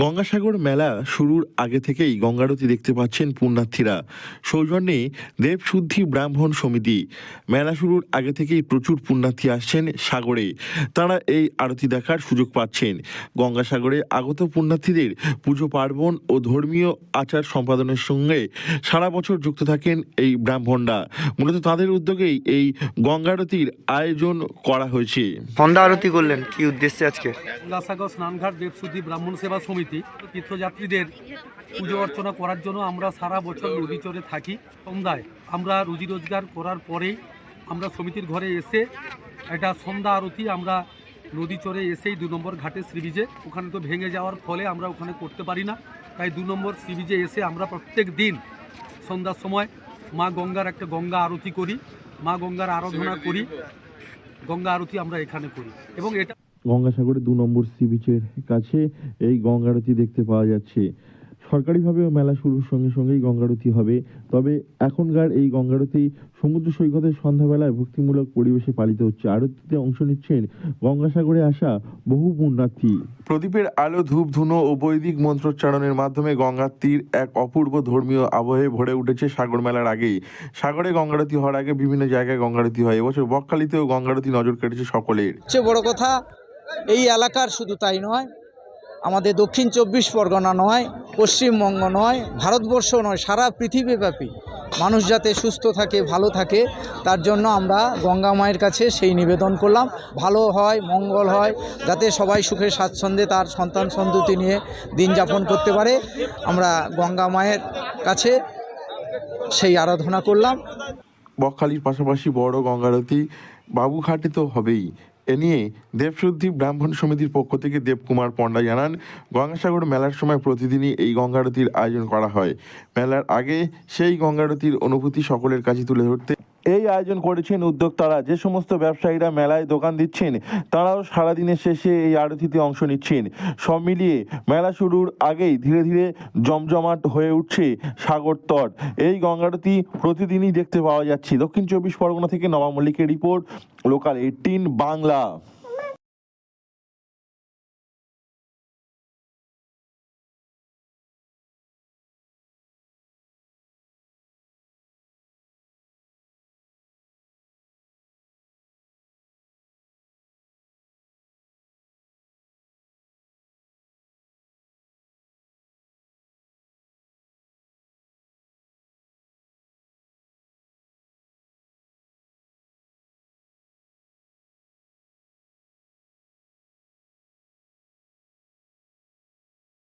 গঙ্গাসাগর মেলা শুরুর আগে থেকেই গঙ্গারতি দেখতে পাচ্ছেন পুণ্যার্থীরা। সৌজন্যে দেবশুদ্ধি ব্রাহ্মণ সমিতি। মেলা শুরুর আগে থেকেই প্রচুর পুণ্যার্থী আসছেন সাগরে। তারা এই আরতি দেখার সুযোগ পাচ্ছেন। গঙ্গাসাগরে আগত পুণ্যার্থীদের পুজো পার্বণ ও ধর্মীয় আচার সম্পাদনের সঙ্গে সারা বছর যুক্ত থাকেন এই ব্রাহ্মণরা। মূলত তাদের উদ্যোগেই এই গঙ্গারতির আয়োজন করা হয়েছে। সন্ধ্যা আরতি করলেন কি উদ্দেশ্যে আজকে? গঙ্গাসাগর স্নানঘাট দেবশুদ্ধি ব্রাহ্মণ সেবা সমিতি তীর্থযাত্রীদের পুজো অর্চনা করার জন্য আমরা সারা বছর নদী চরে থাকি। সন্ধ্যায় আমরা রুজি রোজগার করার পরেই আমরা সমিতির ঘরে এসে একটা সন্ধ্যা আরতি আমরা নদী চরে এসেই 2 নম্বর ঘাটে সি বিচে, ওখানে তো ভেঙে যাওয়ার ফলে আমরা ওখানে করতে পারি না, তাই 2 নম্বর সি বিচে এসে আমরা প্রত্যেক দিন সন্ধ্যার সময় মা গঙ্গার একটা গঙ্গা আরতি করি, মা গঙ্গার আরাধনা করি, গঙ্গা আরতি আমরা এখানে করি। এবং এটা গঙ্গাসাগরে 2 নম্বর সি বিচের কাছে এই গঙ্গারতি দেখতে পাওয়া যাচ্ছে। সরকারিভাবেও মেলা শুরুর সঙ্গে সঙ্গেই গঙ্গারতি হবে। তবে এখনকার এই গঙ্গারতি সমুদ্র সৈকতের সন্ধ্যাবেলায় ভক্তিমূলক পরিবেশে পালিত হচ্ছে। আরতিতে অংশ নিচ্ছেন গঙ্গাসাগরে আসা বহু পুণ্যার্থী। প্রদীপের আলো, ধূপ ধুনো ও বৈদিক মন্ত্রোচ্চারণের মাধ্যমে গঙ্গার তীর এক অপূর্ব ধর্মীয় আবহে ভরে উঠেছে সাগর মেলার আগেই। সাগরে গঙ্গারতি হওয়ার আগে বিভিন্ন জায়গায় গঙ্গারতি হয়। এবছর বকখালিতেও গঙ্গারতি নজর কেটেছে সকলের। সবচেয়ে বড় কথা, এই এলাকার শুধু তাই নয়, আমাদের দক্ষিণ 24 পরগনা নয়, পশ্চিমবঙ্গ নয়, ভারতবর্ষ নয়, সারা পৃথিবীব্যাপী মানুষ যাতে সুস্থ থাকে, ভালো থাকে, তার জন্য আমরা গঙ্গা মায়ের কাছে সেই নিবেদন করলাম। ভালো হয়, মঙ্গল হয়, যাতে সবাই সুখে স্বাচ্ছন্দ্যে তার সন্তান সন্ততি নিয়ে দিন যাপন করতে পারে, আমরা গঙ্গা মায়ের কাছে সেই আরাধনা করলাম। বকখালির পাশাপাশি বড় গঙ্গারতি বাবুঘাটে তো হবেই। এ নিয়ে দেবশুদ্ধি ব্রাহ্মণ সমিতির পক্ষ থেকে দেবকুমার পণ্ডা জানান, গঙ্গাসাগর মেলার সময় প্রতিদিনই এই গঙ্গারতির আয়োজন করা হয়। মেলার আগে সেই গঙ্গারতির অনুভূতি সকলের কাছে তুলে ধরতে এই আয়োজন করেছেন উদ্যোক্তারা। যে সমস্ত ব্যবসায়ীরা মেলায় দোকান দিচ্ছেন তারাও সারাদিনের শেষে এই আরতিতে অংশ নিচ্ছেন। সব মিলিয়ে মেলা শুরুর আগেই ধীরে ধীরে জমজমাট হয়ে উঠছে সাগর তট। এই গঙ্গারতি প্রতিদিনই দেখতে পাওয়া যাচ্ছে। দক্ষিণ 24 পরগনা থেকে নবাব মল্লিকের রিপোর্ট, লোকাল 18 বাংলা।